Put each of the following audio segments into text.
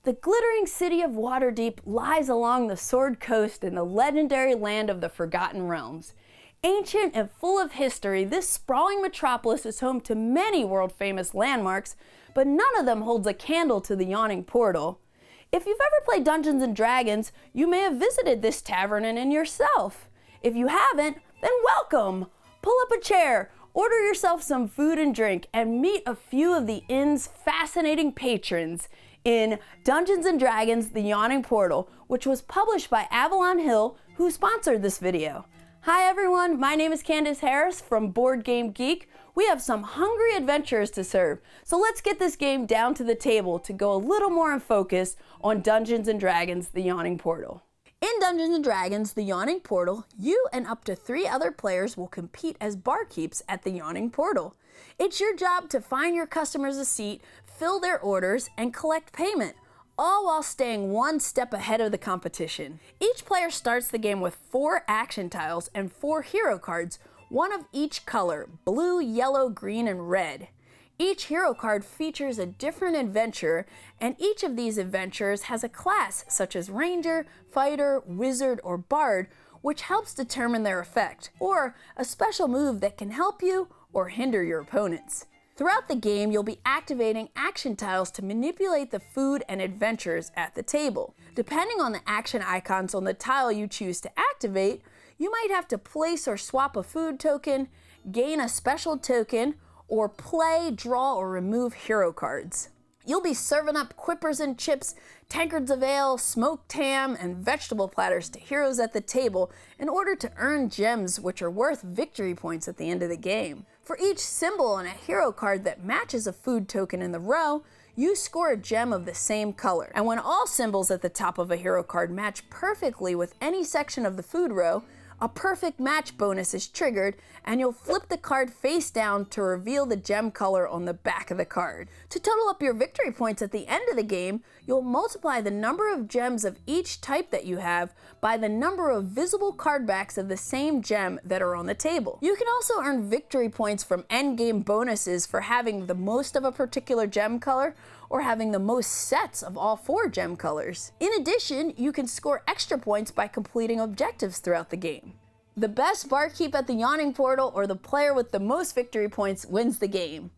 The glittering city of Waterdeep lies along the Sword Coast in the legendary land of the Forgotten Realms. Ancient and full of history, this sprawling metropolis is home to many world-famous landmarks, but none of them holds a candle to the Yawning Portal. If you've ever played Dungeons & Dragons, you may have visited this tavern and inn yourself. If you haven't, then welcome! Pull up a chair, order yourself some food and drink, and meet a few of the inn's fascinating patrons in Dungeons & Dragons: The Yawning Portal, which was published by Avalon Hill, who sponsored this video. Hi everyone, my name is Candace Harris from Board Game Geek. We have some hungry adventurers to serve, so let's get this game down to the table to go a little more in focus on Dungeons & Dragons: The Yawning Portal. In Dungeons & Dragons: The Yawning Portal, you and up to 3 other players will compete as barkeeps at the Yawning Portal. It's your job to find your customers a seat, fill their orders, and collect payment, all while staying one step ahead of the competition. Each player starts the game with 4 action tiles and 4 hero cards, one of each color: blue, yellow, green, and red. Each hero card features a different adventurer, and each of these adventurers has a class such as Ranger, Fighter, Wizard, or Bard, which helps determine their effect, or a special move that can help you or hinder your opponents. Throughout the game, you'll be activating action tiles to manipulate the food and adventurers at the table. Depending on the action icons on the tile you choose to activate, you might have to place or swap a food token, gain a special token, or play, draw, or remove hero cards. You'll be serving up quippers and chips, tankards of ale, smoked ham, and vegetable platters to heroes at the table in order to earn gems, which are worth victory points at the end of the game. For each symbol on a hero card that matches a food token in the row, you score a gem of the same color. And when all symbols at the top of a hero card match perfectly with any section of the food row, a perfect match bonus is triggered, and you'll flip the card face down to reveal the gem color on the back of the card. To total up your victory points at the end of the game, you'll multiply the number of gems of each type that you have by the number of visible card backs of the same gem that are on the table. You can also earn victory points from endgame bonuses for having the most of a particular gem color, or having the most sets of all 4 gem colors. In addition, you can score extra points by completing objectives throughout the game. The best barkeep at the Yawning Portal, or the player with the most victory points, wins the game.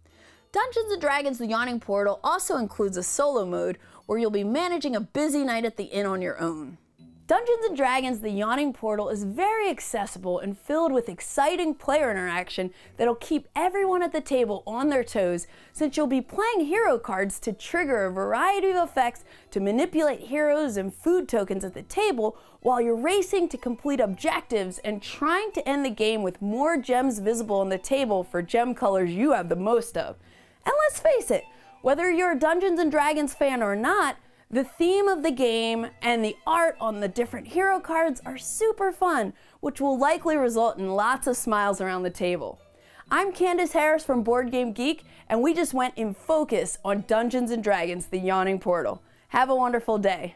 Dungeons & Dragons: The Yawning Portal also includes a solo mode where you'll be managing a busy night at the inn on your own. Dungeons & Dragons: The Yawning Portal is very accessible and filled with exciting player interaction that'll keep everyone at the table on their toes, since you'll be playing hero cards to trigger a variety of effects to manipulate heroes and food tokens at the table while you're racing to complete objectives and trying to end the game with more gems visible on the table for gem colors you have the most of. And let's face it, whether you're a Dungeons & Dragons fan or not, the theme of the game and the art on the different hero cards are super fun, which will likely result in lots of smiles around the table. I'm Candace Harris from Board Game Geek, and we just went in focus on Dungeons & Dragons: The Yawning Portal. Have a wonderful day.